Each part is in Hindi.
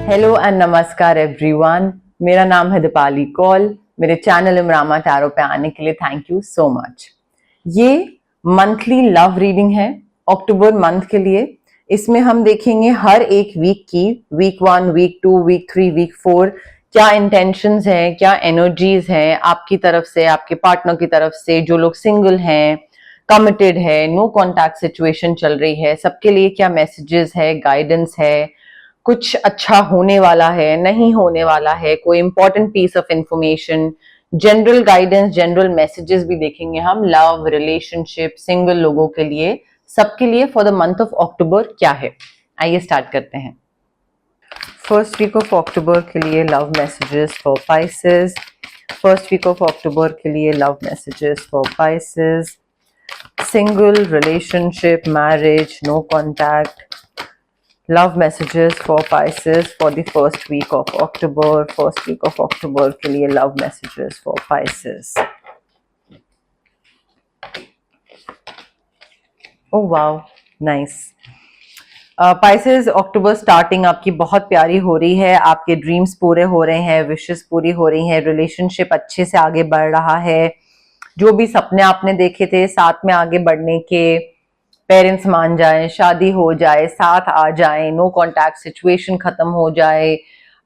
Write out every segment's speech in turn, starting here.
हेलो एंड नमस्कार एवरीवन। मेरा नाम है दीपाली कौल। मेरे चैनल इमरामा टैरो पे आने के लिए थैंक यू सो मच। ये मंथली लव रीडिंग है अक्टूबर मंथ के लिए। इसमें हम देखेंगे हर एक वीक की, वीक 1, वीक 2, वीक 3, वीक 4 क्या इंटेंशंस हैं, क्या एनर्जीज हैं आपकी तरफ से, आपके पार्टनर की तरफ से, जो लोग सिंगल हैं, कमिटेड है, नो कॉन्टैक्ट सिचुएशन चल रही है, सबके लिए क्या मैसेजेस है, गाइडेंस है, कुछ अच्छा होने वाला है, नहीं होने वाला है, कोई important piece of information, general guidance, general messages भी देखेंगे हम। लव, रिलेशनशिप, सिंगल लोगों के लिए, सबके लिए फॉर द मंथ ऑफ अक्टूबर क्या है। आइए स्टार्ट करते हैं। फर्स्ट वीक ऑफ अक्टूबर के लिए love messages for Pisces. First week of October के लिए love messages for Pisces. Single, relationship, marriage, no contact, love messages for Pisces for the first week of October. First week of October के लिए love messages for Pisces. Oh wow, nice. Pisces, October starting आपकी बहुत प्यारी हो रही है। आपके ड्रीम्स पूरे हो रहे हैं, विशेस पूरी हो रही हैं, रिलेशनशिप अच्छे से आगे बढ़ रहा है। जो भी सपने आपने देखे थे साथ में आगे बढ़ने के, पेरेंट्स मान जाएं, शादी हो जाए, साथ आ जाएं, नो कॉन्टैक्ट सिचुएशन खत्म हो जाए,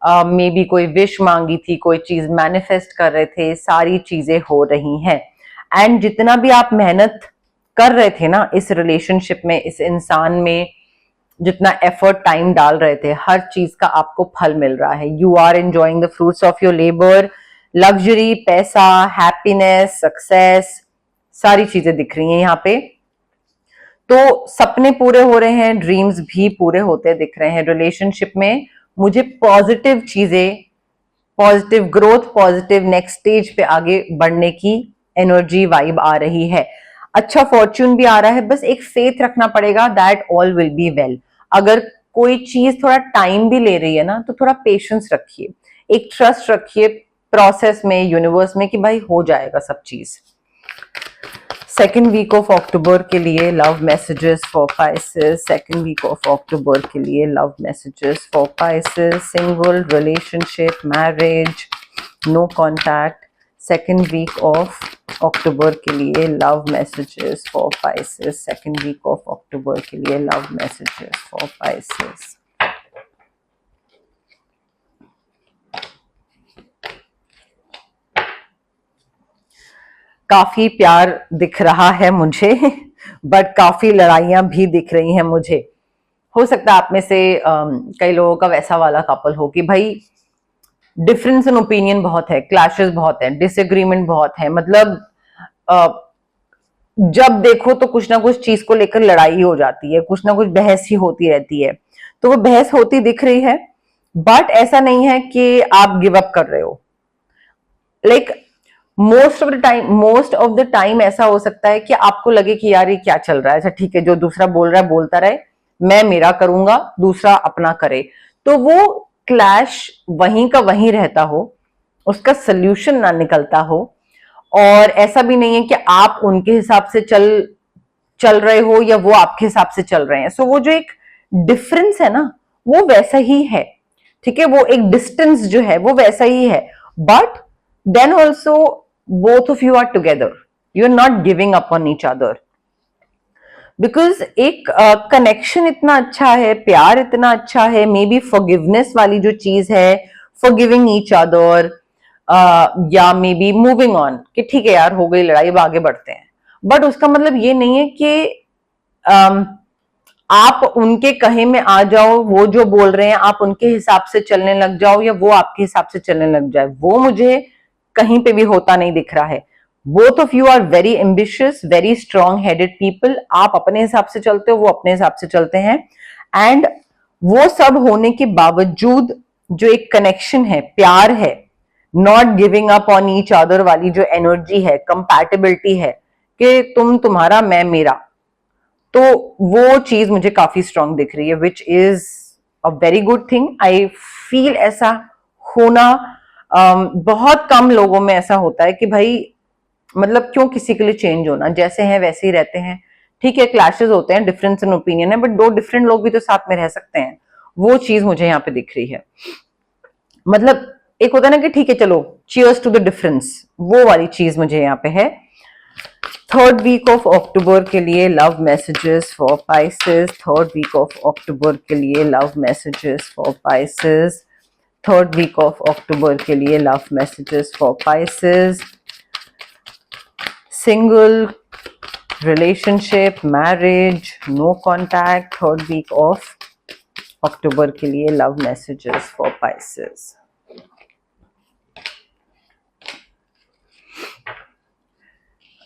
मे बी कोई विश मांगी थी, कोई चीज मैनिफेस्ट कर रहे थे, सारी चीजें हो रही हैं। एंड जितना भी आप मेहनत कर रहे थे ना इस रिलेशनशिप में, इस इंसान में, जितना एफर्ट टाइम डाल रहे थे, हर चीज का आपको फल मिल रहा है। You are enjoying the fruits of your labour. Luxury, पैसा, हैप्पीनेस, सक्सेस, सारी चीजें दिख रही हैं यहाँ पे। तो सपने पूरे हो रहे हैं, ड्रीम्स भी पूरे होते दिख रहे हैं। रिलेशनशिप में मुझे पॉजिटिव चीजें, positive growth, positive next stage पे आगे बढ़ने की एनर्जी, वाइब आ रही है। अच्छा फॉर्च्यून भी आ रहा है। बस एक फेथ रखना पड़ेगा that all will be well. अगर कोई चीज थोड़ा टाइम भी ले रही है ना, तो थोड़ा पेशेंस रखिए, एक ट्रस्ट रखिए प्रोसेस में, यूनिवर्स में, कि भाई हो जाएगा सब चीज। सेकेंड वीक ऑफ अक्टूबर के लिए love messages for Pisces. Second week of October के लिए love messages for Pisces. Single, relationship, marriage, no contact. Second week of October के लिए love messages for Pisces. Second week of October के लिए लव मैसेजेस फॉर पाइसेस। काफी प्यार दिख रहा है मुझे बट काफी लड़ाइयां भी दिख रही हैं मुझे। हो सकता है आप में से कई लोगों का वैसा वाला कपल हो कि भाई डिफरेंस इन ओपिनियन बहुत है, क्लैशेस बहुत है, डिसएग्रीमेंट बहुत है। मतलब जब देखो तो कुछ ना कुछ चीज को लेकर लड़ाई हो जाती है, कुछ ना कुछ बहस ही होती रहती है। तो वो बहस होती दिख रही है, बट ऐसा नहीं है कि आप गिव अप कर रहे हो। Like most of the time ऐसा हो सकता है कि आपको लगे कि यार ये क्या चल रहा है, अच्छा ठीक है, जो दूसरा बोल रहा है बोलता रहे, मैं मेरा करूंगा, दूसरा अपना करे। तो वो क्लैश वहीं का वहीं रहता हो, उसका सल्यूशन ना निकलता हो। और ऐसा भी नहीं है कि आप उनके हिसाब से चल रहे हो या वो आपके हिसाब से चल रहे हैं। सो वो जो एक डिफरेंस है ना, वो वैसा ही है। ठीक है, वो एक डिस्टेंस जो है वो वैसा ही है, but then also both of you are together, you are not giving up on each other, because एक कनेक्शन इतना अच्छा है, प्यार इतना अच्छा है, मे बी फॉरगिवनेस वाली जो चीज है, फॉरगिविंग ईच अदर, या मे बी मूविंग ऑन, कि ठीक है यार हो गई लड़ाई, अब आगे बढ़ते हैं। बट उसका मतलब ये नहीं है कि आप उनके कहे में आ जाओ, वो जो बोल रहे हैं आप उनके हिसाब से चलने लग जाओ, या वो आपके हिसाब से चलने लग जाए। वो मुझे कहीं पे भी होता नहीं दिख रहा है। Both of you are very ambitious, very strong headed people. आप अपने हिसाब से चलते हो, वो अपने हिसाब से चलते हैं। एंड वो सब होने के बावजूद जो एक कनेक्शन है, प्यार है, not giving up on each other वाली जो एनर्जी है, कंपैटिबिलिटी है, कि तुम तुम्हारा मैं मेरा, तो वो चीज मुझे काफी स्ट्रांग दिख रही है, which is a very good thing. I feel ऐसा होना बहुत कम लोगों में ऐसा होता है कि भाई मतलब क्यों किसी के लिए चेंज होना, जैसे हैं वैसे ही रहते हैं। ठीक है, क्लैशेस होते हैं, डिफरेंस इन ओपिनियन है, बट दो डिफरेंट लोग भी तो साथ में रह सकते हैं। वो चीज मुझे यहाँ पे दिख रही है। मतलब एक होता है ना कि ठीक है चलो चीयर्स टू द डिफरेंस, वो वाली चीज मुझे यहाँ पे है। थर्ड वीक ऑफ अक्टूबर के लिए love messages for Pisces, third week of October के लिए love messages for Pisces, third week of October के लिए love messages for Pisces, single, relationship, marriage, no contact, third week of October के लिए love messages for Pisces.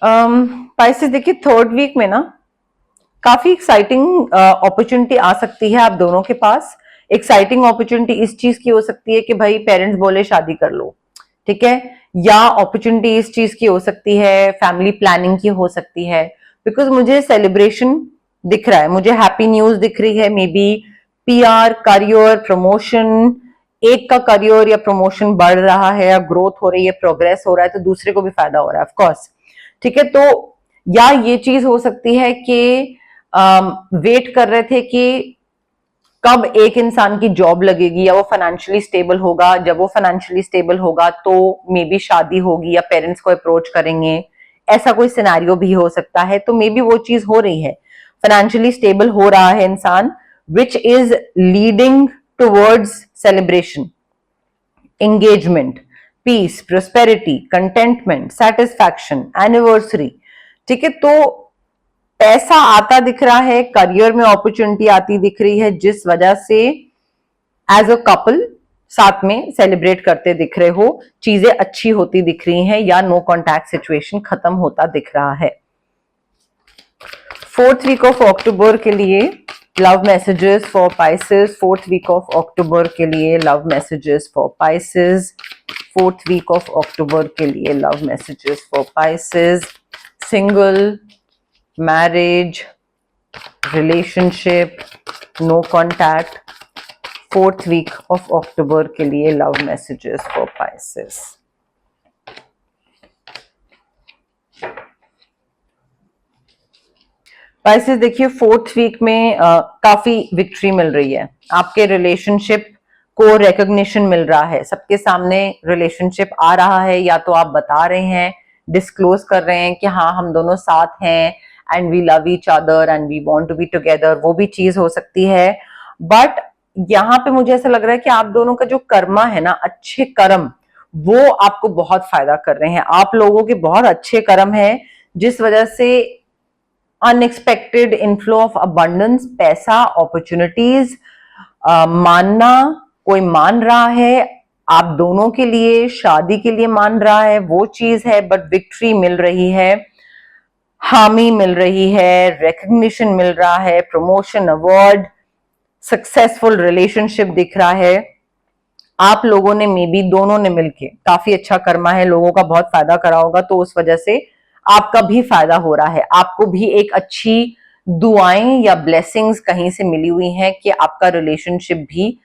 Pisces देखिए थर्ड वीक में ना काफी एक्साइटिंग अपॉर्चुनिटी आ सकती है आप दोनों के पास। एक्साइटिंग अपॉर्चुनिटी इस चीज की हो सकती है कि भाई पेरेंट्स बोले शादी कर लो, ठीक है, या अपॉर्चुनिटी इस चीज की हो सकती है फैमिली प्लानिंग की हो सकती है, बिकॉज मुझे सेलिब्रेशन दिख रहा है, मुझे हैप्पी न्यूज दिख रही है, may be PR, career, promotion, एक का करियर या प्रमोशन बढ़ रहा है या ग्रोथ हो रही है, प्रोग्रेस हो रहा है, तो दूसरे को भी फायदा हो रहा है ऑफकोर्स, ठीक है। तो या ये चीज हो सकती है कि वेट कर रहे थे कि कब एक इंसान की जॉब लगेगी या वो फाइनेंशियली स्टेबल होगा, जब वो फाइनेंशियली स्टेबल होगा तो मे बी शादी होगी या पेरेंट्स को अप्रोच करेंगे, ऐसा कोई सिनेरियो भी हो सकता है। तो मे बी वो चीज हो रही है, फाइनेंशियली स्टेबल हो रहा है इंसान, which is leading towards celebration, engagement, peace, prosperity, contentment, satisfaction, anniversary, ठीक है। तो पैसा आता दिख रहा है, करियर में अपॉर्चुनिटी आती दिख रही है, जिस वजह से एज अ कपल साथ में सेलिब्रेट करते दिख रहे हो, चीजें अच्छी होती दिख रही हैं, या नो कॉन्टैक्ट सिचुएशन खत्म होता दिख रहा है। फोर्थ वीक ऑफ अक्टूबर के लिए love messages for Pisces, fourth week of October के लिए love messages for Pisces, fourth week of October के लिए love messages for Pisces, single, marriage, relationship, no contact, fourth week of October के लिए love messages for Pisces. Pisces देखिए फोर्थ वीक में काफी विक्ट्री मिल रही है, आपके रिलेशनशिप को रिकॉग्निशन मिल रहा है, सबके सामने रिलेशनशिप आ रहा है, या तो आप बता रहे हैं, डिस्क्लोज कर रहे हैं कि हाँ हम दोनों साथ हैं and we love each other and we want to be together, वो भी चीज हो सकती है। बट यहाँ पे मुझे ऐसा लग रहा है कि आप दोनों का जो कर्मा है ना, अच्छे कर्म, वो आपको बहुत फायदा कर रहे हैं, आप लोगों के बहुत अच्छे कर्म है, जिस वजह से अनएक्सपेक्टेड इनफ्लो ऑफ अबंडेंस, पैसा, अपॉर्चुनिटीज, मानना, कोई मान रहा है आप दोनों के लिए, शादी के लिए मान रहा है, वो चीज है। बट विक्ट्री मिल रही है, हामी मिल रही है, रिकग्निशन मिल रहा है, प्रमोशन, अवार्ड, सक्सेसफुल रिलेशनशिप दिख रहा है। आप लोगों ने मे बी दोनों ने मिलके काफी अच्छा कर्मा है, लोगों का बहुत फायदा करा होगा, तो उस वजह से आपका भी फायदा हो रहा है, आपको भी एक अच्छी दुआएं या ब्लेसिंग्स कहीं से मिली हुई हैं कि आपका रिलेशनशिप भी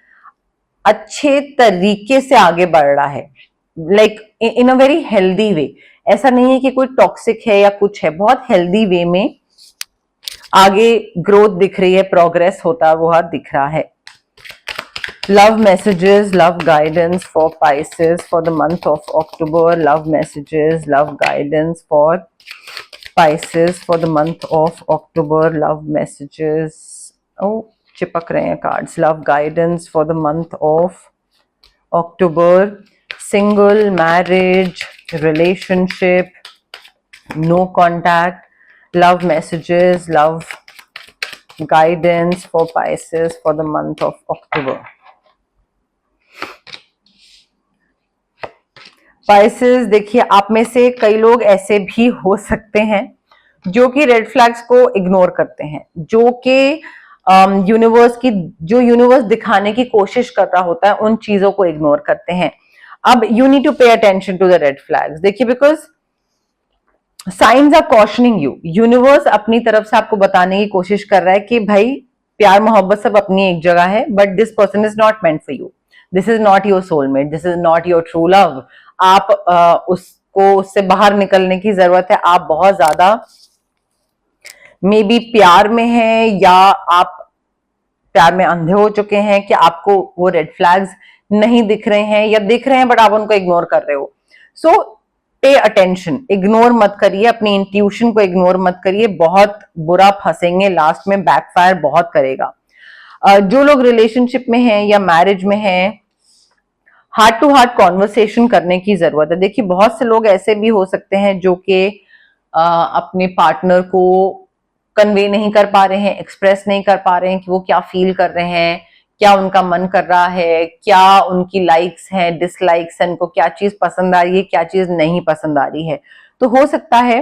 अच्छे तरीके से आगे बढ़ रहा है, like in a very healthy way. ऐसा नहीं है कि कोई टॉक्सिक है या कुछ है, बहुत हेल्दी वे में आगे ग्रोथ दिख रही है, प्रोग्रेस होता हुआ दिख रहा है। Love messages, love guidance for Pisces for the month of October, love messages, love guidance for Pisces for the month of October, love messages, ओ चिपक रहे हैं cards, love guidance for the month of October, single, marriage, relationship, no contact, love messages, love guidance for Pisces for the month of October. Pisces देखिए आप में से कई लोग ऐसे भी हो सकते हैं जो कि रेड फ्लैग्स को इग्नोर करते हैं, जो कि यूनिवर्स दिखाने की कोशिश कर रहा होता है, उन चीजों को इग्नोर करते हैं। अब you need to pay attention to the red flags, देखिए because signs are cautioning you, universe अपनी तरफ से आपको बताने की कोशिश कर रहा है कि भाई प्यार मोहब्बत सब अपनी एक जगह है, but this person is not meant for you, this is not your soulmate, this is not your true love. आप उसको उससे बाहर निकलने की जरूरत है, आप बहुत ज्यादा मे बी प्यार में हैं, या आप प्यार में अंधे हो चुके हैं कि आपको वो रेड फ्लैग्स नहीं दिख रहे हैं, या दिख रहे हैं बट आप उनको इग्नोर कर रहे हो। सो पे अटेंशन, इग्नोर मत करिए, अपनी इंट्यूशन को इग्नोर मत करिए, बहुत बुरा फंसेंगे, लास्ट में बैकफायर बहुत करेगा। जो लोग रिलेशनशिप में हैं या मैरिज में हैं, हार्ट टू हार्ट कॉन्वर्सेशन करने की जरूरत है। देखिए बहुत से लोग ऐसे भी हो सकते हैं जो कि अपने पार्टनर को कन्वे नहीं कर पा रहे हैं, एक्सप्रेस नहीं कर पा रहे हैं कि वो क्या फील कर रहे हैं, क्या उनका मन कर रहा है, क्या उनकी लाइक्स हैं, डिसलाइक्स हैं, उनको क्या चीज पसंद आ रही है, क्या चीज नहीं पसंद आ रही है। तो हो सकता है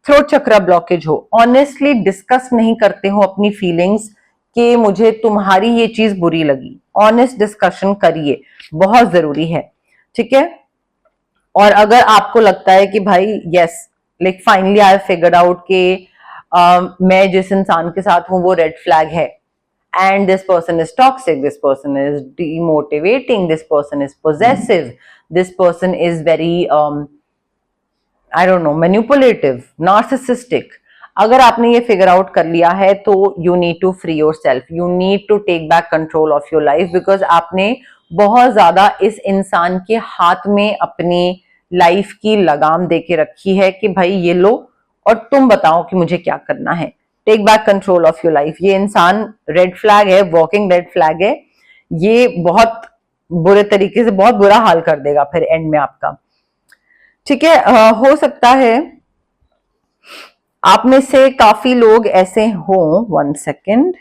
थ्रोट चक्रा ब्लॉकेज हो, ऑनेस्टली डिस्कस नहीं करते हो अपनी फीलिंग्स कि मुझे तुम्हारी ये चीज बुरी लगी। ऑनेस्ट डिस्कशन करिए, बहुत जरूरी है, ठीक है। और अगर आपको लगता है कि भाई yes, like finally I figured out कि मैं जिस इंसान के साथ हूं वो रेड फ्लैग है, and this person is toxic, this person is demotivating, this person is possessive, this person is very I don't know, manipulative, narcissistic। अगर आपने ये फिगर आउट कर लिया है तो you need to free yourself, you need to take back control of your life, because आपने बहुत ज्यादा इस इंसान के हाथ में अपनी लाइफ की लगाम दे के रखी है कि भाई ये लो और तुम बताओ कि मुझे क्या करना है। Take back control of your life. ये इंसान रेड फ्लैग है, वॉकिंग रेड फ्लैग है, ये बहुत बुरे तरीके से बहुत बुरा हाल कर देगा फिर एंड में आपका, ठीक है। हो सकता है आप में से काफी लोग ऐसे हों, 1 सेकेंड,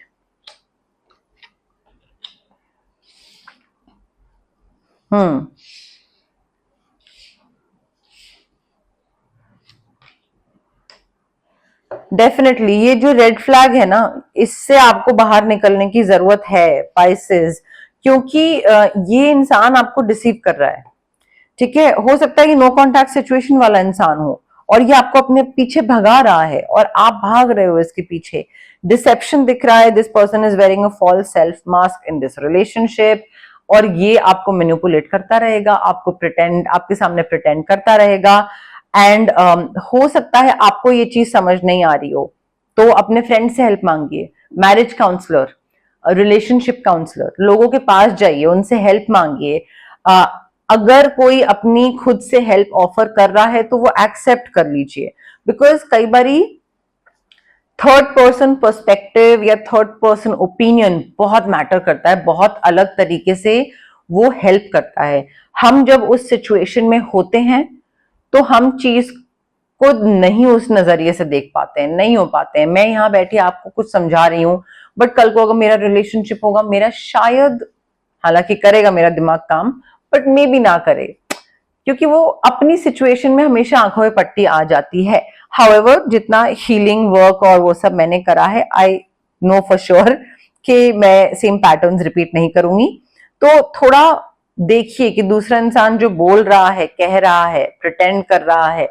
डेफिनेटली ये जो रेड फ्लैग है ना, इससे आपको बाहर निकलने की जरूरत है पाइसेस, क्योंकि ये इंसान आपको डिसीव कर रहा है, ठीक है। हो सकता है कि नो कॉन्टैक्ट सिचुएशन वाला इंसान हो और ये आपको अपने पीछे भगा रहा है और आप भाग रहे हो इसके पीछे। डिसेप्शन दिख रहा है, this person is wearing a false self mask in this relationship, और ये आपको मैनिपुलेट करता रहेगा, आपको प्रिटेंड, आपके सामने प्रिटेंड करता रहेगा। एंड हो सकता है आपको ये चीज समझ नहीं आ रही हो तो अपने फ्रेंड से हेल्प मांगिए, मैरिज काउंसलर, रिलेशनशिप काउंसलर, लोगों के पास जाइए, उनसे हेल्प मांगिए। अगर कोई अपनी खुद से हेल्प ऑफर कर रहा है तो वो एक्सेप्ट कर लीजिए, बिकॉज कई बारी थर्ड पर्सन पर्सपेक्टिव या थर्ड पर्सन ओपिनियन बहुत मैटर करता है, बहुत अलग तरीके से वो हेल्प करता है। हम जब उस सिचुएशन में होते हैं तो हम चीज को नहीं उस नजरिए से देख पाते हैं, नहीं हो पाते हैं। मैं यहाँ बैठी आपको कुछ समझा रही हूँ, बट कल को अगर मेरा रिलेशनशिप होगा, मेरा शायद, हालांकि करेगा मेरा दिमाग काम, बट मे बी ना करे, क्योंकि वो अपनी सिचुएशन में हमेशा आंखों में पट्टी आ जाती है। हाउएवर जितना हीलिंग वर्क और वो सब मैंने करा है, आई नो फॉर श्योर कि मैं सेम पैटर्न्स रिपीट नहीं करूंगी। तो थोड़ा देखिए कि दूसरा इंसान जो बोल रहा है, कह रहा है, प्रिटेंड कर रहा है,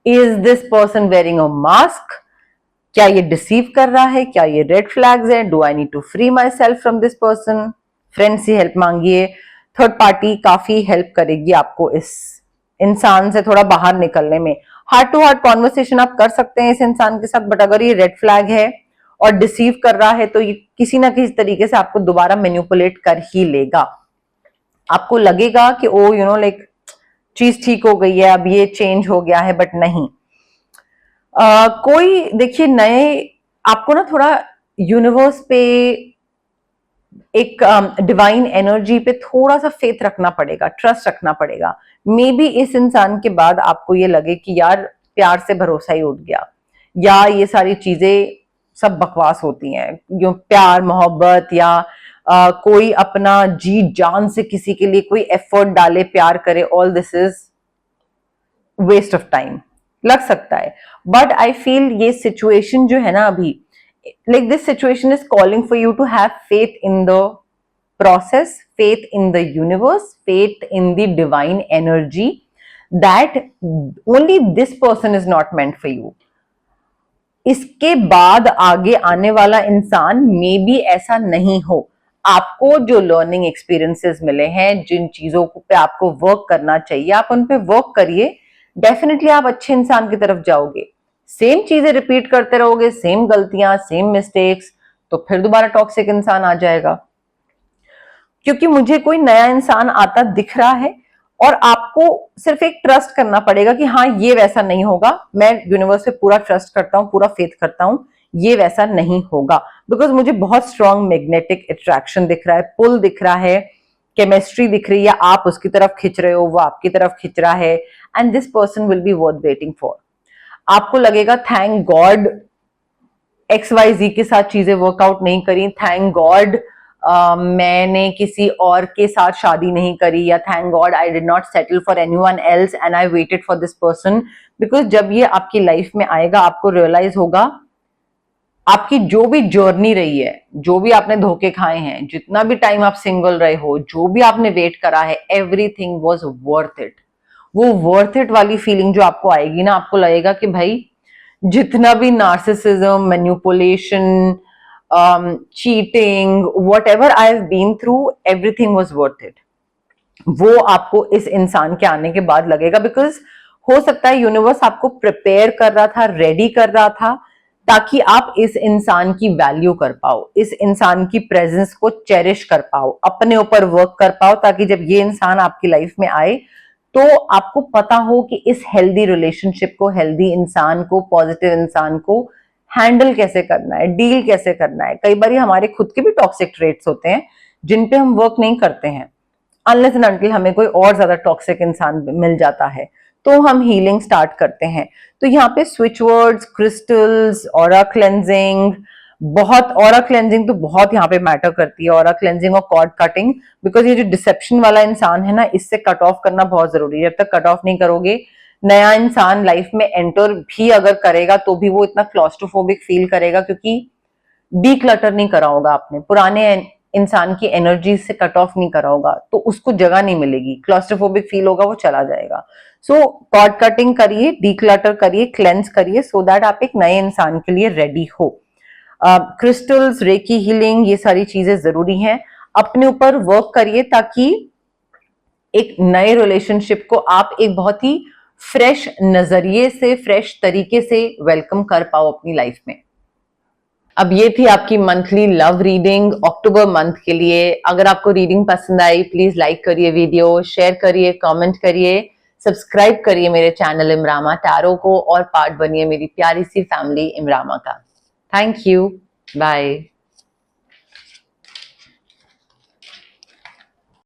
is this person wearing a mask? क्या ये डिसीव कर रहा है? क्या ये रेड फ्लैग्स है? Do I need to free myself from this person? Friend से हेल्प मांगिए, थर्ड पार्टी काफी हेल्प करेगी आपको इस इंसान से थोड़ा बाहर निकलने में। हार्ट टू हार्ट कॉन्वर्सेशन आप कर सकते हैं इस इंसान के साथ, बट अगर ये रेड फ्लैग है और डिसीव कर रहा है तो ये किसी ना किसी तरीके से आपको दोबारा मैनिपुलेट कर ही लेगा। आपको लगेगा कि ओ यू नो लाइक चीज ठीक हो गई है, अब ये चेंज हो गया है, बट नहीं। कोई देखिए नए, आपको ना थोड़ा यूनिवर्स पे, एक डिवाइन एनर्जी पे थोड़ा सा फेथ रखना पड़ेगा, ट्रस्ट रखना पड़ेगा। मे बी इस इंसान के बाद आपको ये लगे कि यार प्यार से भरोसा ही उठ गया, या ये सारी चीजें सब बकवास होती हैं, जो प्यार मोहब्बत या कोई अपना जी जान से किसी के लिए कोई एफर्ट डाले, प्यार करे, all this is waste of time लग सकता है। बट आई फील ये सिचुएशन जो है ना अभी, like this situation is calling for you to have faith in the process, faith in the universe, faith in the divine energy, that only this person is not meant for you. इसके बाद आगे आने वाला इंसान मे बी ऐसा नहीं हो। आपको जो लर्निंग एक्सपीरियंसेस मिले हैं, जिन चीजों पे आपको वर्क करना चाहिए, आप उन पे वर्क करिए, डेफिनेटली आप अच्छे इंसान की तरफ जाओगे। सेम चीजें रिपीट करते रहोगे, सेम गलतियां, सेम मिस्टेक्स, तो फिर दोबारा टॉक्सिक इंसान आ जाएगा। क्योंकि मुझे कोई नया इंसान आता दिख रहा है और आपको सिर्फ एक ट्रस्ट करना पड़ेगा कि हाँ ये वैसा नहीं होगा, मैं यूनिवर्स पे पूरा ट्रस्ट करता हूँ, पूरा फेथ करता हूँ, ये वैसा नहीं होगा। बिकॉज मुझे बहुत स्ट्रॉन्ग मैग्नेटिक अट्रैक्शन दिख रहा है, पुल दिख रहा है, केमिस्ट्री दिख रही है, आप उसकी तरफ खिंच रहे हो, वो आपकी तरफ खिंच रहा है, and this person will be worth waiting for. आपको लगेगा थैंक गॉड XYZ के साथ चीजें वर्कआउट नहीं करी, थैंक गॉड मैंने किसी और के साथ शादी नहीं करी, या thank God I did not settle for anyone else and I waited for this person. Because जब ये आपकी लाइफ में आएगा आपको रियलाइज होगा आपकी जो भी जर्नी रही है, जो भी आपने धोखे खाए हैं, जितना भी टाइम आप सिंगल रहे हो, जो भी आपने वेट करा है, एवरीथिंग वाज वर्थ इट। वो वर्थ इट वाली फीलिंग जो आपको आएगी ना, आपको लगेगा कि भाई जितना भी narcissism, manipulation, cheating, whatever I have been through, everything was worth it. वो आपको इस इंसान के आने के बाद लगेगा। बिकॉज हो सकता है यूनिवर्स आपको प्रिपेयर कर रहा था, रेडी कर रहा था, ताकि आप इस इंसान की वैल्यू कर पाओ, इस इंसान की प्रेजेंस को चेरिश कर पाओ, अपने ऊपर वर्क कर पाओ, ताकि जब ये इंसान आपकी लाइफ में आए तो आपको पता हो कि इस हेल्दी रिलेशनशिप को, हेल्दी इंसान को, पॉजिटिव इंसान को हैंडल कैसे करना है, डील कैसे करना है। कई बार हमारे खुद के भी टॉक्सिक ट्रेट्स होते हैं जिन पे हम वर्क नहीं करते हैं, अनलेस एंड अनटिल हमें कोई और ज्यादा टॉक्सिक इंसान मिल जाता है तो हम हीलिंग स्टार्ट करते हैं। तो यहाँ पे switch words, crystals, aura cleansing, बहुत ऑरा क्लेंजिंग तो बहुत यहाँ पे मैटर करती है, ऑरा क्लेंजिंग और कॉर्ड कटिंग। बिकॉज ये जो डिसेप्शन वाला इंसान है ना, इससे कट ऑफ करना बहुत जरूरी है। जब तक कट ऑफ नहीं करोगे, नया इंसान लाइफ में एंटर भी अगर करेगा तो भी वो इतना क्लॉस्ट्रोफोबिक फील करेगा, क्योंकि डीक्लटर नहीं करा होगा आपने, पुराने इंसान की एनर्जी से कट ऑफ नहीं करा होगा, तो उसको जगह नहीं मिलेगी, क्लॉस्ट्रोफोबिक फील होगा, वो चला जाएगा। सो कॉर्ड कटिंग करिए, डीक्लटर करिए, क्लेंस करिए, सो दैट आप एक नए इंसान के लिए रेडी हो। क्रिस्टल्स, रेकी हीलिंग, ये सारी चीजें जरूरी हैं। अपने ऊपर वर्क करिए ताकि एक नए रिलेशनशिप को आप एक बहुत ही फ्रेश नजरिए से, फ्रेश तरीके से वेलकम कर पाओ अपनी लाइफ में। अब ये थी आपकी मंथली लव रीडिंग अक्टूबर मंथ के लिए। अगर आपको रीडिंग पसंद आई, प्लीज लाइक करिए वीडियो, शेयर करिए, कमेंट करिए, सब्सक्राइब करिए मेरे चैनल इमरामा टैरो को, और पार्ट बनिए मेरी प्यारी सी फैमिली इमरामा का। Thank you, bye.